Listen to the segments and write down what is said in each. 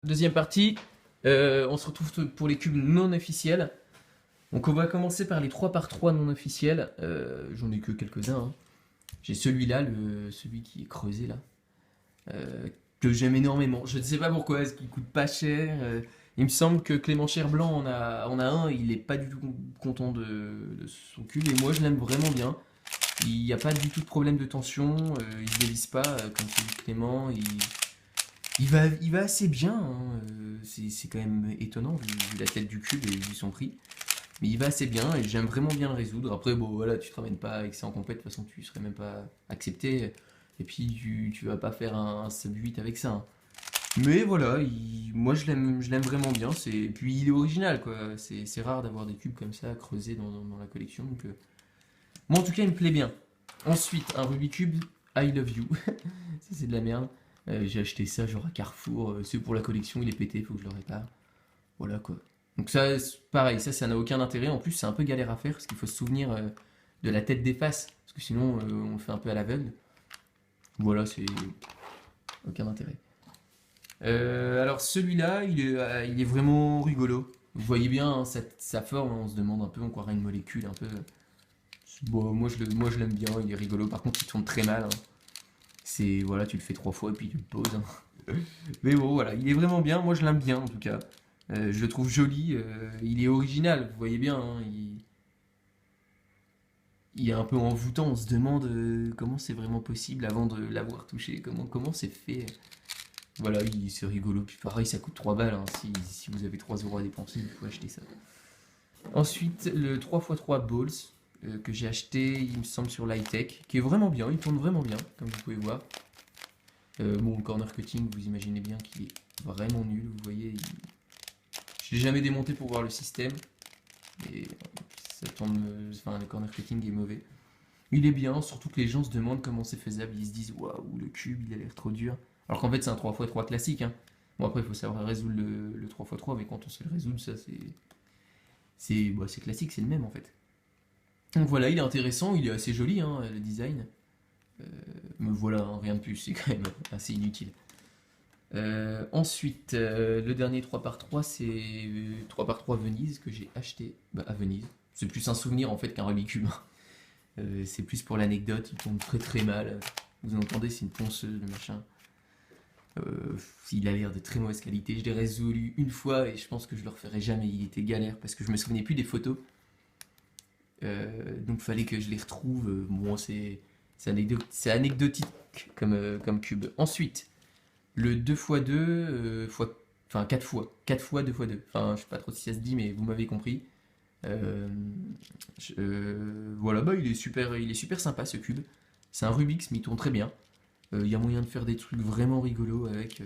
Deuxième partie, on se retrouve pour les cubes non officiels. Donc on va commencer par les 3 par 3 non officiels. J'en ai que quelques-uns, hein. J'ai celui-là, celui qui est creusé là, euh, que j'aime énormément. Je ne sais pas pourquoi, est-ce qu'il coûte pas cher. Il me semble que Clément Cherblanc en a un, il est pas du tout content de son cube, et moi je l'aime vraiment bien. Il n'y a pas du tout de problème de tension, il se dévisse pas comme celui de Clément. Il va assez bien, hein, c'est quand même étonnant vu la tête du cube et vu son prix. Mais il va assez bien et j'aime vraiment bien le résoudre. Après, bon, voilà, tu te ramènes pas avec ça en compète, de toute façon, tu serais même pas accepté. Et puis, tu vas pas faire un sub 8 avec ça, hein. Mais voilà, moi je l'aime vraiment bien. Puis il est original, quoi. C'est rare d'avoir des cubes comme ça creusés dans la collection. Donc, moi, en tout cas, il me plaît bien. Ensuite, un Rubik's Cube I Love You. Ça, c'est de la merde. J'ai acheté ça genre à Carrefour. C'est pour la collection, il est pété, faut que je le répare. Voilà quoi. Donc ça, pareil, ça n'a aucun intérêt. En plus, c'est un peu galère à faire parce qu'il faut se souvenir de la tête des faces. Parce que sinon, on le fait un peu à l'aveugle. Voilà, c'est aucun intérêt. Alors celui-là, il est vraiment rigolo. Vous voyez bien hein, sa forme, on se demande un peu, on croirait une molécule un peu. Bon, moi je l'aime bien, il est rigolo. Par contre, il tourne très mal, hein. Voilà, tu le fais 3 fois et puis tu le poses, hein. Mais bon, voilà, il est vraiment bien. Moi, je l'aime bien en tout cas. Je le trouve joli. Il est original, vous voyez bien, hein, il est un peu envoûtant. On se demande comment c'est vraiment possible avant de l'avoir touché. Comment c'est fait. Voilà, c'est rigolo. Puis pareil, ça coûte 3 balles, hein. Si vous avez 3 euros à dépenser, il faut acheter ça. Ensuite, le 3x3 Balls que j'ai acheté, il me semble, sur l'high-tech, qui est vraiment bien. Il tourne vraiment bien, comme vous pouvez voir. Bon, le corner cutting, vous imaginez bien qu'il est vraiment nul. Vous voyez, je l'ai jamais démonté pour voir le système. Et ça tourne, enfin, le corner cutting est mauvais. Il est bien, surtout que les gens se demandent comment c'est faisable. Ils se disent waouh, le cube il a l'air trop dur. Alors qu'en fait, c'est un 3x3 classique, hein. Bon, après, il faut savoir résoudre le 3x3, mais quand on sait le résoudre, ça c'est classique, c'est le même en fait. Donc voilà, il est intéressant, il est assez joli, hein, le design. Euh, mais voilà, hein, rien de plus, c'est quand même assez inutile. Ensuite, le dernier 3 par 3 c'est 3 par 3 Venise que j'ai acheté à Venise. C'est plus un souvenir en fait qu'un Rubik's Cube. C'est plus pour l'anecdote, il tombe très très mal. Vous entendez, c'est une ponceuse, le machin. Il a l'air de très mauvaise qualité. Je l'ai résolu une fois et je pense que je le referai jamais. Il était galère parce que je me souvenais plus des photos. Donc fallait que je les retrouve. Bon, c'est anecdotique comme cube. Ensuite, le 2x2, enfin 4 fois. 4 fois 2x2. Enfin, je sais pas trop si ça se dit, mais vous m'avez compris. Euh, voilà, bah il est super sympa ce cube. C'est un Rubik's, mais il tourne très bien. Il y a moyen de faire des trucs vraiment rigolos avec.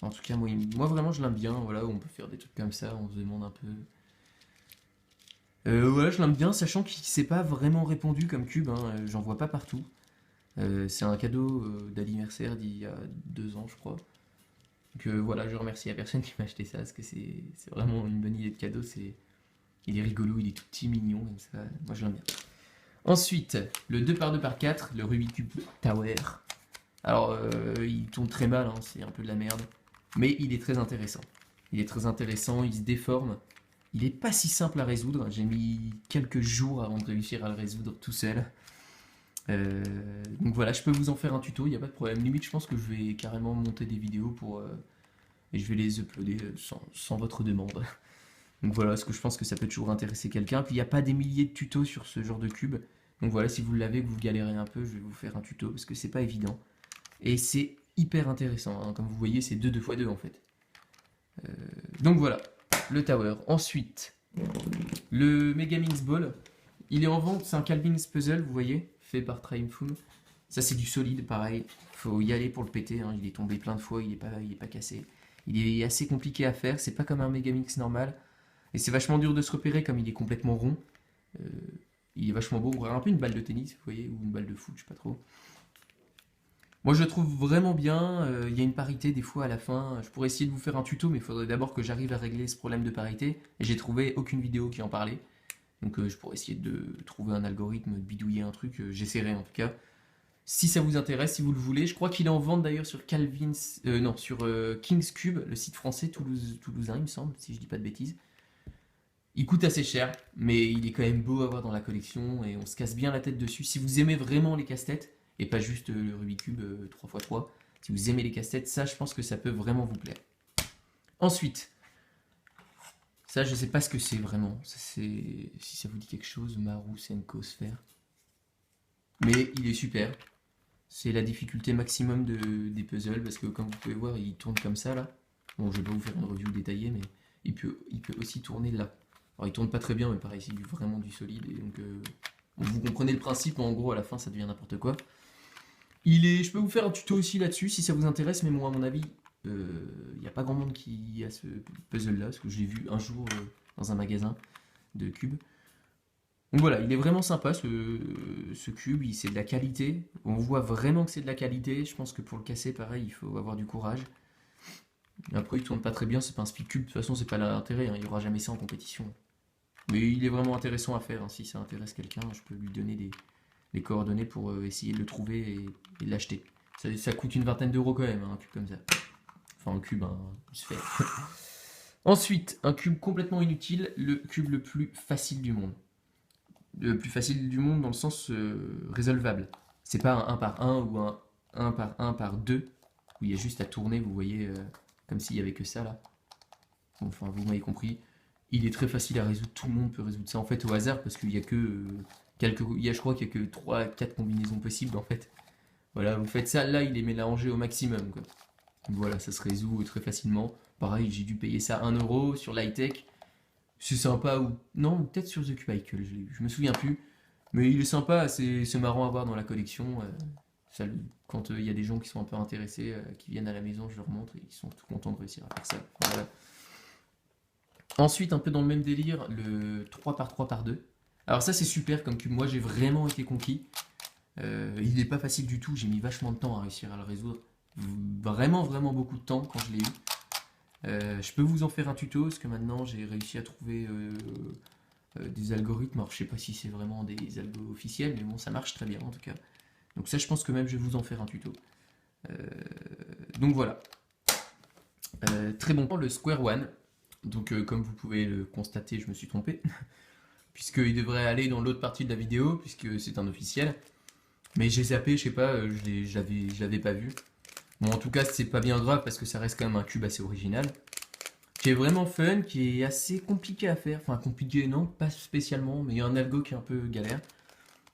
En tout cas, moi vraiment je l'aime bien. Voilà, on peut faire des trucs comme ça, on se demande un peu. Voilà, je l'aime bien, sachant qu'il s'est pas vraiment répandu comme cube, hein, j'en vois pas partout. C'est un cadeau d'anniversaire d'il y a 2 ans, je crois. Donc voilà, je remercie la personne qui m'a acheté ça, parce que c'est vraiment une bonne idée de cadeau. Il est rigolo, il est tout petit, mignon, comme ça. Moi, je l'aime bien. Ensuite, le 2x2x4, le Rubik's Cube Tower. Alors, il tourne très mal, hein, c'est un peu de la merde. Mais il est très intéressant. Il est très intéressant, il se déforme. Il est pas si simple à résoudre. J'ai mis quelques jours avant de réussir à le résoudre tout seul. Euh, donc voilà, je peux vous en faire un tuto, il n'y a pas de problème. Limite, je pense que je vais carrément monter des vidéos et je vais les uploader sans votre demande. Donc voilà, parce que je pense que ça peut toujours intéresser quelqu'un. Puis il n'y a pas des milliers de tutos sur ce genre de cube. Donc voilà, si vous l'avez, que vous galérez un peu, je vais vous faire un tuto parce que c'est pas évident. Et c'est hyper intéressant, hein. Comme vous voyez, c'est 2x2 en fait. Euh, donc voilà, le tower. Ensuite, le Megaminx Ball. Il est en vente, c'est un Calvin's Puzzle, vous voyez, fait par Triumphum. Ça c'est du solide, pareil. Faut y aller pour le péter, hein. Il est tombé plein de fois, il est pas cassé. Il est assez compliqué à faire, c'est pas comme un Megamix normal. Et c'est vachement dur de se repérer comme il est complètement rond. Euh, il est vachement beau, on dirait un peu une balle de tennis, vous voyez, ou une balle de foot, je sais pas trop. Moi je le trouve vraiment bien, il y a une parité des fois à la fin. Je pourrais essayer de vous faire un tuto, mais il faudrait d'abord que j'arrive à régler ce problème de parité. Et j'ai trouvé aucune vidéo qui en parlait. Donc je pourrais essayer de trouver un algorithme, de bidouiller un truc, j'essaierai en tout cas. Si ça vous intéresse, si vous le voulez. Je crois qu'il est en vente d'ailleurs sur non, sur King's Cube, le site français toulousain, il me semble, si je dis pas de bêtises. Il coûte assez cher, mais il est quand même beau à avoir dans la collection et on se casse bien la tête dessus. Si vous aimez vraiment les casse-têtes, et pas juste le Rubik's Cube 3x3, si vous aimez les casse-têtes, ça je pense que ça peut vraiment vous plaire. Ensuite, ça je sais pas ce que c'est vraiment. Si ça vous dit quelque chose, Maru Senko Sphere. Mais il est super. C'est la difficulté maximum des puzzles, parce que comme vous pouvez voir, il tourne comme ça là. Bon, je vais pas vous faire une review détaillée, mais il peut aussi tourner là. Alors il tourne pas très bien, mais pareil, c'est vraiment du solide, et donc vous comprenez le principe, en gros à la fin ça devient n'importe quoi. Je peux vous faire un tuto aussi là-dessus si ça vous intéresse, mais moi à mon avis, il n'y a pas grand monde qui a ce puzzle là, parce que je l'ai vu un jour dans un magasin de cubes. Donc voilà, il est vraiment sympa ce cube, c'est de la qualité. On voit vraiment que c'est de la qualité. Je pense que pour le casser, pareil, il faut avoir du courage. Après, il tourne pas très bien, c'est pas un speed cube. De toute façon, c'est pas l'intérêt, hein, il n'y aura jamais ça en compétition. Mais il est vraiment intéressant à faire, hein. Si ça intéresse quelqu'un, je peux lui donner les coordonnées pour essayer de le trouver et de l'acheter. Ça coûte une vingtaine d'euros quand même, hein, un cube comme ça. Enfin, un cube, une sphère. Ensuite, un cube complètement inutile, le cube le plus facile du monde. Le plus facile du monde dans le sens résolvable. C'est pas un 1 par 1 ou un 1 par 1 par 2, où il y a juste à tourner, vous voyez, comme s'il y avait que ça là. Enfin, vous m'avez compris. Il est très facile à résoudre, tout le monde peut résoudre ça en fait au hasard, parce qu'il y a que je crois qu'il y a que 3-4 combinaisons possibles en fait. Voilà, vous faites ça, là il est mélangé au maximum quoi. Donc voilà, ça se résout très facilement. Pareil, j'ai dû payer ça 1 euro sur l'high-tech. C'est sympa, ou non, peut-être sur The Cubicle, je me souviens plus. Mais il est sympa, c'est marrant à voir dans la collection. Quand il y a des gens qui sont un peu intéressés, qui viennent à la maison, je leur montre et ils sont tout contents de réussir à faire ça. Enfin, voilà. Ensuite, un peu dans le même délire, le 3x3x2. Alors ça c'est super comme cube, moi j'ai vraiment été conquis. Il n'est pas facile du tout, j'ai mis vachement de temps à réussir à le résoudre. Vraiment, vraiment beaucoup de temps quand je l'ai eu. Je peux vous en faire un tuto, parce que maintenant j'ai réussi à trouver des algorithmes. Alors je sais pas si c'est vraiment des algos officiels, mais bon ça marche très bien en tout cas. Donc ça je pense que même je vais vous en faire un tuto. Donc voilà. Très bon. Le Square One. Donc comme vous pouvez le constater, je me suis trompé. Puisqu'il devrait aller dans l'autre partie de la vidéo, puisque c'est un officiel. Mais j'ai zappé, je sais pas, je l'avais pas vu. Bon en tout cas c'est pas bien grave, parce que ça reste quand même un cube assez original. Qui est vraiment fun, qui est assez compliqué à faire. Enfin compliqué non, pas spécialement, mais il y a un algo qui est un peu galère.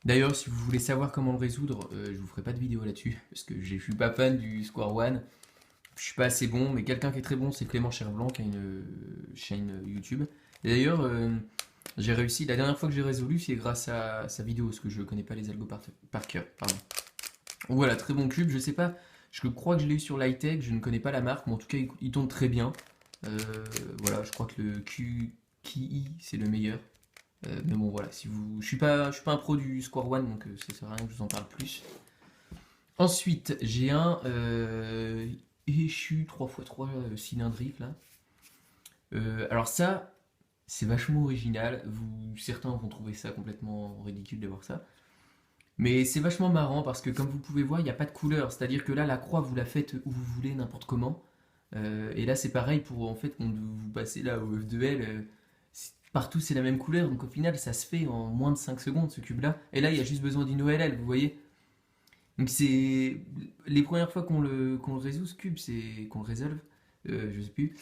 D'ailleurs si vous voulez savoir comment le résoudre, je vous ferai pas de vidéo là-dessus. Parce que je suis pas fan du Square One. Je suis pas assez bon, mais quelqu'un qui est très bon, c'est Clément Cherblanc, qui a une chaîne YouTube. Et d'ailleurs, j'ai réussi, la dernière fois que j'ai résolu, c'est grâce à sa vidéo, parce que je connais pas les algos par cœur. Pardon. Voilà, très bon cube, je sais pas, je crois que je l'ai eu sur l'high-tech, je ne connais pas la marque, mais en tout cas, il tourne très bien. Voilà, je crois que le QI, c'est le meilleur. Mais bon, voilà, je suis pas un pro du Square One, donc ça sert à rien que je vous en parle plus. Ensuite, j'ai un Eshu 3x3 cylindrique là. Alors ça, c'est vachement original. Certains vont trouver ça complètement ridicule de voir ça. Mais c'est vachement marrant parce que comme vous pouvez voir, il n'y a pas de couleur. C'est-à-dire que là, la croix, vous la faites où vous voulez, n'importe comment. Et là, c'est pareil pour en fait quand vous passez là au F2L. Partout, c'est la même couleur. Donc au final, ça se fait en moins de 5 secondes ce cube-là. Et là, il y a juste besoin d'une OLL, vous voyez. Donc c'est les premières fois qu'on le résout ce cube, c'est qu'on le résolve, je sais plus.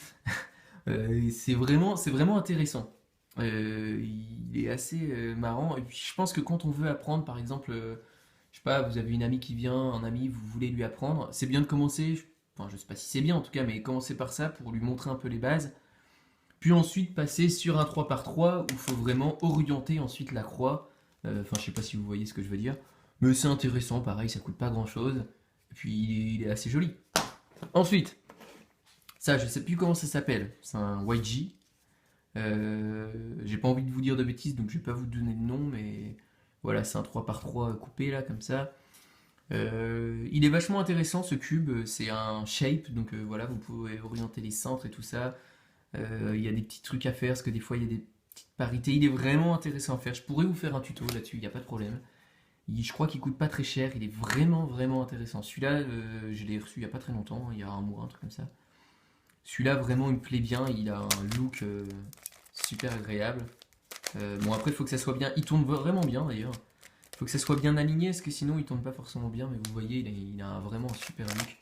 C'est vraiment intéressant. Il est assez marrant. Et puis je pense que quand on veut apprendre, par exemple, je sais pas, vous avez une amie qui vient, un ami, vous voulez lui apprendre, c'est bien de commencer. Enfin, je sais pas si c'est bien en tout cas, mais commencer par ça pour lui montrer un peu les bases. Puis ensuite passer sur un 3x3 où il faut vraiment orienter ensuite la croix. Enfin, je sais pas si vous voyez ce que je veux dire. Mais c'est intéressant, pareil, ça coûte pas grand chose. Et puis il est assez joli. Ensuite, ça, je sais plus comment ça s'appelle. C'est un YG. J'ai pas envie de vous dire de bêtises, donc je vais pas vous donner le nom, mais voilà, c'est un 3x3 coupé là, comme ça. Il est vachement intéressant ce cube, c'est un shape, donc voilà, vous pouvez orienter les centres et tout ça. Il y a des petits trucs à faire, parce que des fois il y a des petites parités. Il est vraiment intéressant à faire. Je pourrais vous faire un tuto là-dessus, il n'y a pas de problème. Je crois qu'il coûte pas très cher, il est vraiment vraiment intéressant. Celui-là, je l'ai reçu il y a pas très longtemps, il y a un mois, un truc comme ça. Celui-là, vraiment, il me plaît bien, il a un look super agréable. Bon, après, il faut que ça soit bien, il tourne vraiment bien d'ailleurs. Il faut que ça soit bien aligné, parce que sinon, il tourne pas forcément bien, mais vous voyez, vraiment un super look.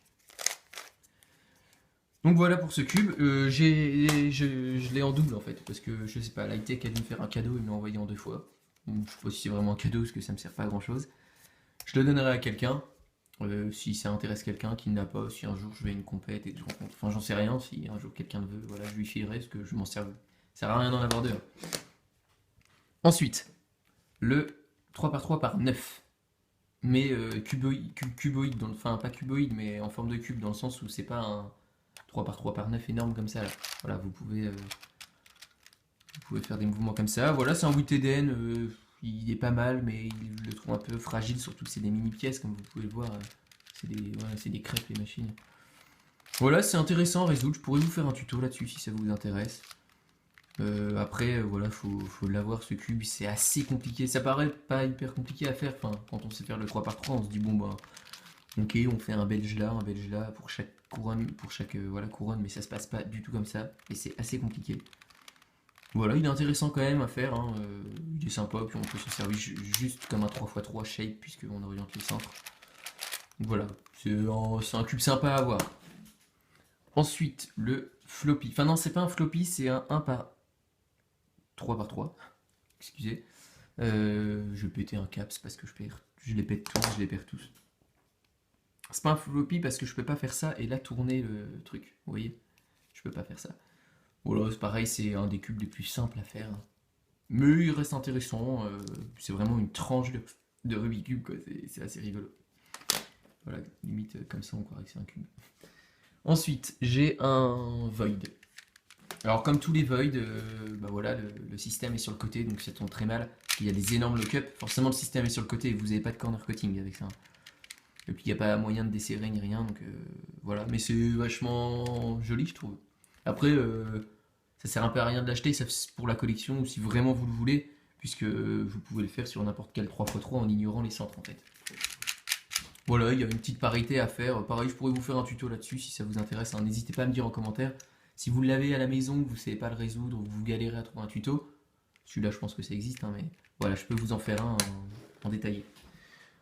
Donc voilà pour ce cube. Je l'ai en double en fait, parce que je sais pas, Lightech a dû me faire un cadeau, il me l'a envoyé en 2 fois. Donc, je sais pas si c'est vraiment un cadeau, parce que ça me sert pas à grand chose. Je le donnerai à quelqu'un, si ça intéresse quelqu'un qui ne l'a pas, si un jour je vais à une compète et que je rencontre. Enfin, j'en sais rien, si un jour quelqu'un le veut, voilà, je lui filerai, parce que je m'en sers. Ça sert à rien d'en avoir deux, hein. Ensuite, le 3x3x9. Mais cuboïde, enfin pas cuboïde, mais en forme de cube, dans le sens où c'est pas un 3x3x9 énorme comme ça. Là. Voilà, vous pouvez faire des mouvements comme ça. Voilà, c'est un WTDN, il est pas mal, mais il le trouve un peu fragile, surtout que c'est des mini pièces, comme vous pouvez le voir. C'est des crêpes les machines. Voilà, c'est intéressant à résoudre. Je pourrais vous faire un tuto là-dessus si ça vous intéresse. Après, voilà, faut l'avoir ce cube, c'est assez compliqué. Ça paraît pas hyper compliqué à faire. Enfin, quand on sait faire le 3x3, on se dit bon bah, ok, on fait un belge là pour chaque couronne, voilà, couronne, mais ça se passe pas du tout comme ça, et c'est assez compliqué. Voilà, il est intéressant quand même à faire, hein, il est sympa, puis on peut s'en servir juste comme un 3x3 shape, puisqu'on oriente le centre. Donc voilà, c'est un cube sympa à avoir. Ensuite, le floppy. Enfin non, c'est pas un floppy, c'est un 1 par 3x3. Excusez. Je vais péter un caps parce que je les pète tous, je les perds tous. C'est pas un floppy parce que je peux pas faire ça et là tourner le truc. Vous voyez? Je peux pas faire ça. Voilà, c'est pareil, c'est un des cubes les plus simples à faire. Mais il reste intéressant. C'est vraiment une tranche de Rubik's Cube, quoi. C'est assez rigolo. Voilà, limite comme ça on croirait que c'est un cube. Ensuite, j'ai un Void. Alors comme tous les Void, bah voilà, le système est sur le côté, donc ça tourne très mal. Il y a des énormes lock-up. Forcément le système est sur le côté et vous n'avez pas de corner cutting avec ça. Et puis il n'y a pas moyen de desserrer ni rien, donc voilà. Mais c'est vachement joli, je trouve. Après, ça sert un peu à rien de l'acheter, ça c'est pour la collection ou si vraiment vous le voulez, puisque vous pouvez le faire sur n'importe quel 3x3 en ignorant les centres en fait. Voilà, il y a une petite parité à faire. Pareil, je pourrais vous faire un tuto là-dessus si ça vous intéresse, hein. N'hésitez pas à me dire en commentaire. Si vous l'avez à la maison, que vous ne savez pas le résoudre, ou que vous galérez à trouver un tuto, celui-là je pense que ça existe, hein, mais voilà, je peux vous en faire un en détaillé.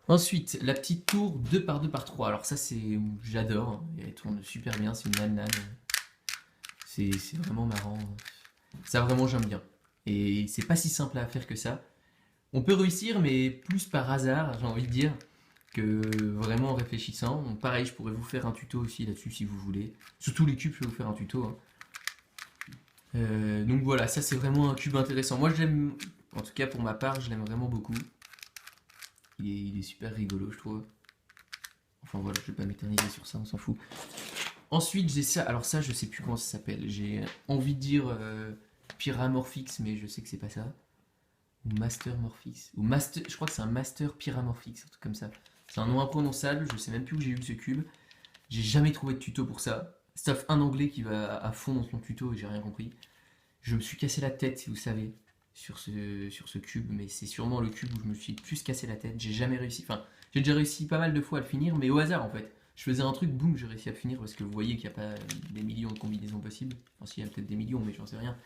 Ensuite, la petite tour 2x2x3. Alors ça, j'adore, hein. Elle tourne super bien, c'est une nanane. C'est vraiment marrant. Ça, vraiment, j'aime bien. Et c'est pas si simple à faire que ça. On peut réussir, mais plus par hasard, j'ai envie de dire, que vraiment en réfléchissant. Donc pareil, je pourrais vous faire un tuto aussi là-dessus si vous voulez. Sur tous les cubes, je vais vous faire un tuto, hein. Donc voilà, ça c'est vraiment un cube intéressant. Moi, je l'aime, en tout cas pour ma part, je l'aime vraiment beaucoup. Il est super rigolo, je trouve. Enfin voilà, je vais pas m'éterniser sur ça, on s'en fout. Ensuite, j'ai ça. Alors ça, je sais plus comment ça s'appelle. J'ai envie de dire Pyramorphix, mais je sais que c'est pas ça. Ou Master Morphix. Ou Master, je crois que c'est un Master Pyramorphix, un truc comme ça. C'est un nom imprononçable, je sais même plus où j'ai eu ce cube. J'ai jamais trouvé de tuto pour ça. Sauf un anglais qui va à fond dans son tuto et j'ai rien compris. Je me suis cassé la tête, si vous savez, sur ce cube, mais c'est sûrement le cube où je me suis le plus cassé la tête. J'ai jamais réussi. Enfin, j'ai déjà réussi pas mal de fois à le finir, mais au hasard en fait. Je faisais un truc, boum, j'ai réussi à le finir parce que vous voyez qu'il n'y a pas des millions de combinaisons possibles. Enfin, s'il y a peut-être des millions, mais j'en sais rien.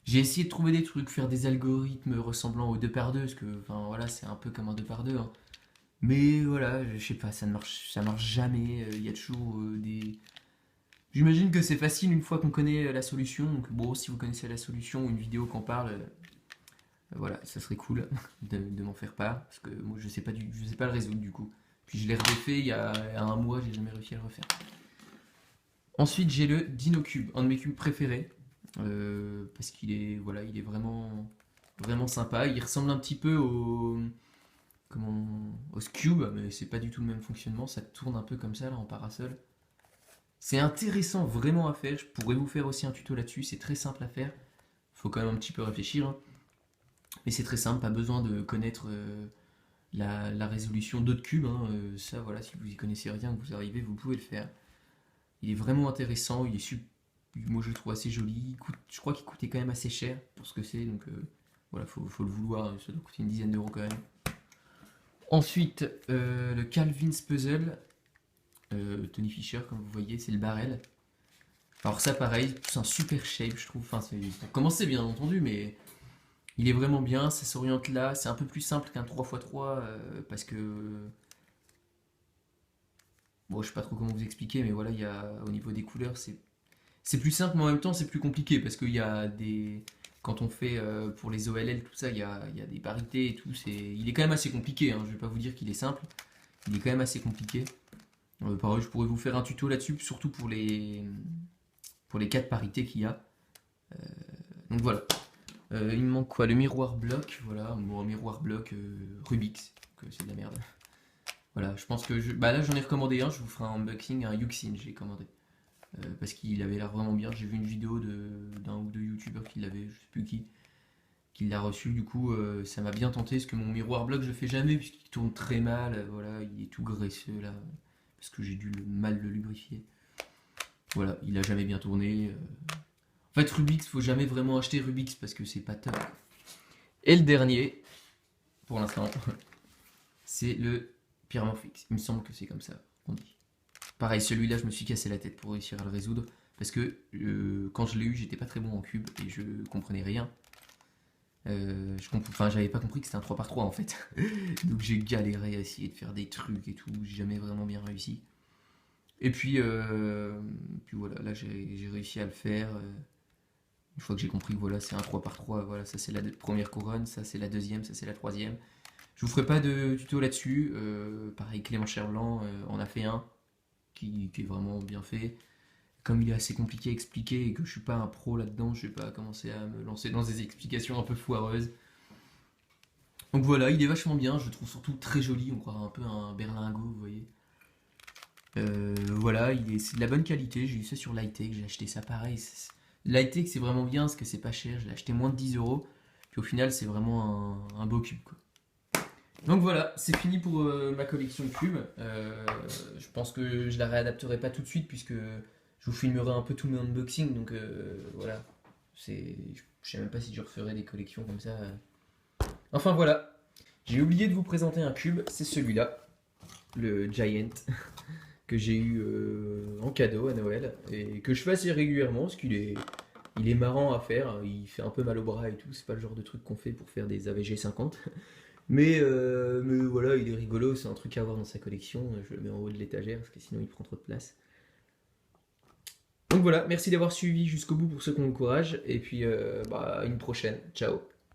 J'ai essayé de trouver des trucs, faire des algorithmes ressemblant au 2x2, parce que, enfin voilà, c'est un peu comme un 2x2, hein. Mais voilà, je sais pas, ça marche jamais. Il y a toujours des. J'imagine que c'est facile une fois qu'on connaît la solution. Donc bon, si vous connaissez la solution ou une vidéo qu'on parle, voilà, ça serait cool de m'en faire part, parce que moi je sais pas le résoudre du coup. Puis je l'ai refait il y a un mois, j'ai jamais réussi à le refaire. Ensuite, j'ai le DinoCube, un de mes cubes préférés, parce qu'il est, voilà, il est vraiment, vraiment sympa. Il ressemble un petit peu au Cube, mais c'est pas du tout le même fonctionnement. Ça tourne un peu comme ça là en parasol. C'est intéressant vraiment à faire. Je pourrais vous faire aussi un tuto là-dessus. C'est très simple à faire. Faut quand même un petit peu réfléchir, hein. Mais c'est très simple. Pas besoin de connaître la résolution d'autres cubes, hein. Ça, voilà, si vous y connaissez rien, que vous arrivez, vous pouvez le faire. Il est vraiment intéressant. Moi, je le trouve assez joli. Je crois qu'il coûtait quand même assez cher pour ce que c'est. Donc voilà, faut le vouloir. Ça doit coûter une dizaine d'euros quand même. Ensuite, le Calvin's Puzzle, Tony Fisher, comme vous voyez, c'est le barrel. Alors ça pareil, c'est un super shape je trouve, enfin c'est pour commencer bien entendu, mais il est vraiment bien, ça s'oriente là, c'est un peu plus simple qu'un 3x3 parce que... Bon je sais pas trop comment vous expliquer, mais voilà, il y a, au niveau des couleurs c'est plus simple mais en même temps c'est plus compliqué parce qu'il y a des... Quand on fait pour les OLL tout ça, il y a des parités et tout, il est quand même assez compliqué, hein. Je vais pas vous dire qu'il est simple, il est quand même assez compliqué. Pareil, je pourrais vous faire un tuto là-dessus, surtout pour les 4 parités qu'il y a. Donc voilà. Il me manque quoi? Le miroir bloc, voilà. Bon, un miroir bloc Rubix, que c'est de la merde. Voilà, je pense que bah là j'en ai recommandé un, je vous ferai un unboxing, un Yuxin j'ai commandé. Parce qu'il avait l'air vraiment bien. J'ai vu une vidéo d'un ou deux youtubeurs qui l'avaient, je sais plus qui l'a reçu. Du coup, ça m'a bien tenté parce que mon miroir bloc je le fais jamais puisqu'il tourne très mal. Voilà, il est tout graisseux là parce que j'ai dû mal le lubrifier. Voilà, il a jamais bien tourné. En fait, Rubix, faut jamais vraiment acheter Rubix parce que c'est pas top. Et le dernier, pour l'instant, c'est le Pyramorphix. Il me semble que c'est comme ça qu'on dit. Pareil, celui-là, je me suis cassé la tête pour réussir à le résoudre. Parce que quand je l'ai eu, j'étais pas très bon en cube et je comprenais rien. Enfin, j'avais pas compris que c'était un 3x3 en fait. Donc j'ai galéré à essayer de faire des trucs et tout. J'ai jamais vraiment bien réussi. Et puis voilà, là j'ai réussi à le faire. Une fois que j'ai compris que voilà, c'est un 3x3, voilà, ça c'est la première couronne, ça c'est la deuxième, ça c'est la troisième. Je vous ferai pas de tuto là-dessus. Pareil, Clément Cherblanc en a fait un qui est vraiment bien fait. Comme il est assez compliqué à expliquer et que je suis pas un pro là-dedans, je vais pas commencer à me lancer dans des explications un peu foireuses. Donc voilà, il est vachement bien, je le trouve surtout très joli, on croirait un peu un berlingot, vous voyez. Voilà, c'est de la bonne qualité, j'ai eu ça sur Lightech, j'ai acheté ça pareil. Lightech c'est vraiment bien parce que c'est pas cher, je l'ai acheté moins de 10 €, puis au final c'est vraiment un beau cube quoi. Donc voilà, c'est fini pour ma collection de cubes. Je pense que je la réadapterai pas tout de suite puisque je vous filmerai un peu tous mes unboxings, donc voilà. Je sais même pas si je referai des collections comme ça. Enfin voilà, j'ai oublié de vous présenter un cube, c'est celui-là, le Giant, que j'ai eu en cadeau à Noël et que je fais assez régulièrement parce il est marrant à faire, il fait un peu mal au bras et tout, c'est pas le genre de truc qu'on fait pour faire des AVG 50. Mais voilà, il est rigolo, c'est un truc à avoir dans sa collection, je le mets en haut de l'étagère parce que sinon il prend trop de place. Donc voilà, merci d'avoir suivi jusqu'au bout pour ceux qui ont le courage, et puis bah, à une prochaine, ciao.